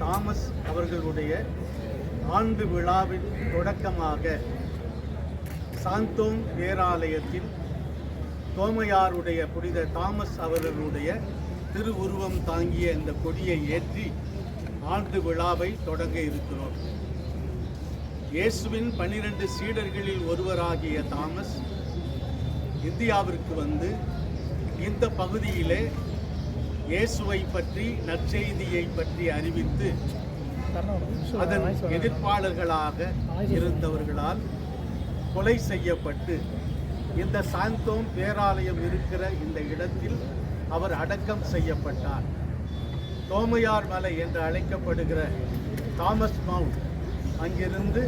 Thomas அவர்களுடைய ஆண்டு விழாவின் தொடக்கமாக சாந்தோம் பேராலயத்தில் தோமையாருடைய புனித தாமஸ் அவர்களுடைய திருவுருவம் தாங்கிய இந்த கொடியை ஏற்றி ஆண்டு விழாவை தொடங்க இருக்கிறோம். இயேசுவின் 12 சீடர்களில் ஒருவராகிய தாமஸ் இந்தியாவிற்கு வந்து இந்த பகுதியிலே இயேசுவை பற்றி நற்செய்தியை பற்றி அறிவித்து அதன் எதிர்ப்பாளர்களாக இருந்தவர்களால் கொலை செய்யப்பட்டு இந்த சாந்தோம் பேராலயம் இருக்கிற இந்த இடத்தில் அவர் அடக்கம் செய்யப்பட்டார். தோமையார் மலை என்று அழைக்கப்படுகிற தாமஸ் மவுண்ட் அங்கிருந்து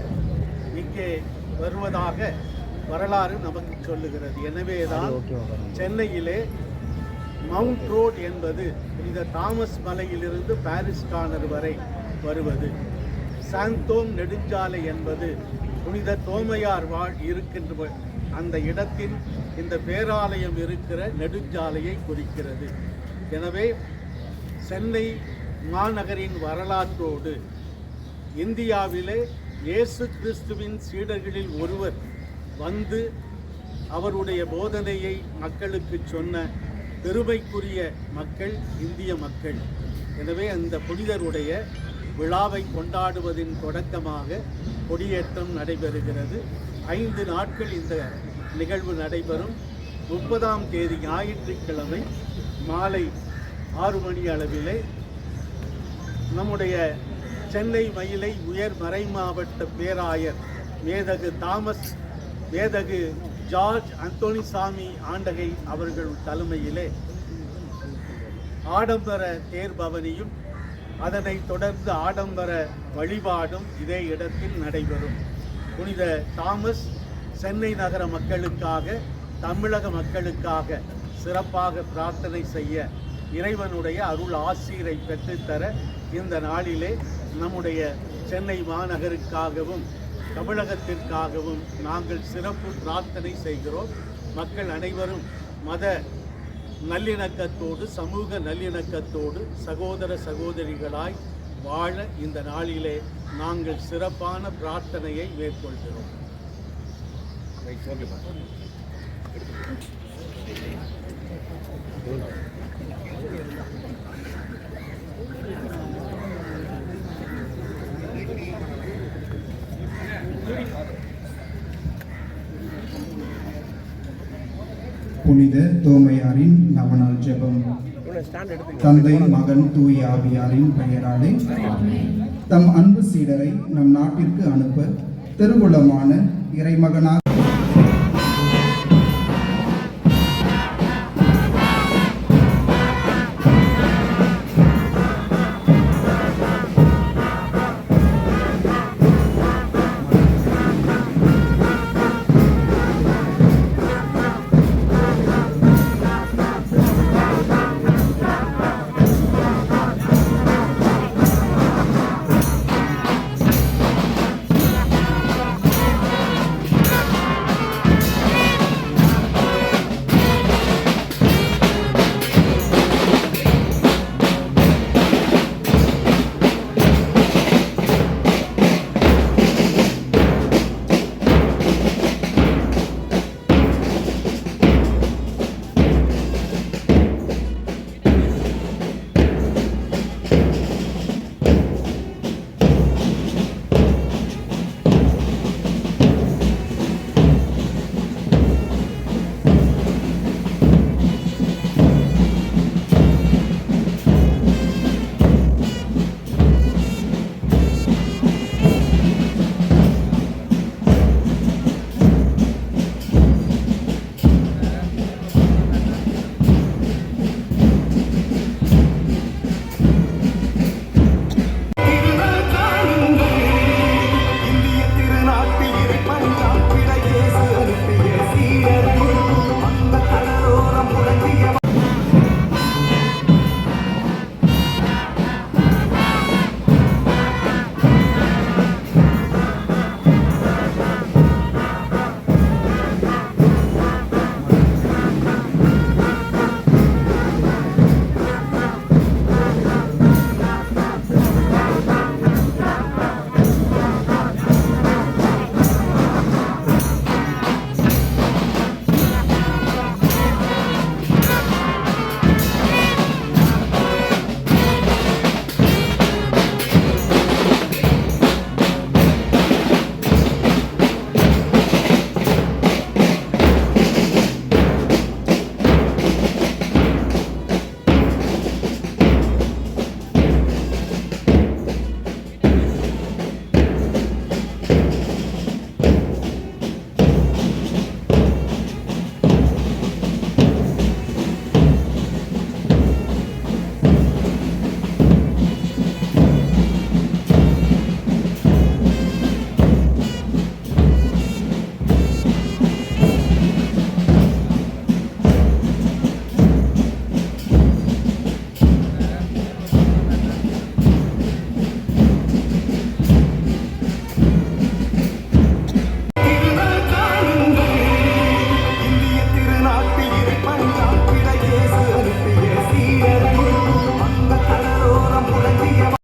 இங்கே வருவதாக வரலாறு நமக்கு சொல்லுகிறது. எனவேதான் சென்னையிலே மவுண்ட் ரோட் என்பது இந்த தாமஸ் மலையிலிருந்து பாரிஸ் கார்னர் வரை வருவது, சாந்தோம் நெடுஞ்சாலை என்பது புனித தோமையார் இருக்கின்ற அந்த இடத்தில் இந்த பேராலயம் இருக்கிற நெடுஞ்சாலையை குறிக்கிறது. எனவே சென்னை மாநகரின் வரலாற்றோடு இந்தியாவிலே இயேசு கிறிஸ்துவின் சீடர்களில் ஒருவர் வந்து அவருடைய போதனையை மக்களுக்கு சொன்ன பெருமைக்குரிய மக்கள் இந்திய மக்கள். எனவே அந்த புனிதருடைய விழாவை கொண்டாடுவதின் தொடக்கமாக கொடியேற்றம் நடைபெறுகிறது. 5 நாட்கள் இந்த நிகழ்வு நடைபெறும். 30ஆம் தேதி ஞாயிற்றுக்கிழமை மாலை 6 மணி அளவிலே நம்முடைய சென்னை மயிலை உயர் மறை மாவட்ட பேராயர் மேதகு ஜார்ஜ் அந்தோணிசாமி ஆண்டகை அவர்கள் தலைமையிலே ஆடம்பர தேர்பவனியும் அதனைத் தொடர்ந்து ஆடம்பர வழிபாடும் இதே இடத்தில் நடைபெறும். புனித தாமஸ் சென்னை நகர மக்களுக்காக, தமிழக மக்களுக்காக சிறப்பாக பிரார்த்தனை செய்ய, இறைவனுடைய அருள் ஆசீரை பெற்றுத்தர இந்த நாளிலே நம்முடைய சென்னை மாநகருக்காகவும் தமிழகத்திற்காகவும் நாங்கள் சிறப்பு பிரார்த்தனை செய்கிறோம். மக்கள் அனைவரும் மத நல்லிணக்கத்தோடு, சமூக நல்லிணக்கத்தோடு சகோதர சகோதரிகளாய் வாழ இந்த நாளிலே நாங்கள் சிறப்பான பிரார்த்தனையை மேற்கொள்கிறோம். புனித தோமையாரின் நவநாள் ஜெபம். தந்தை, மகன், தூய ஆவியாரின் பெயராலே தம் அன்பு சீடரை நம் நாட்டிற்கு அனுப்ப திருவுளமான இறைமகனாக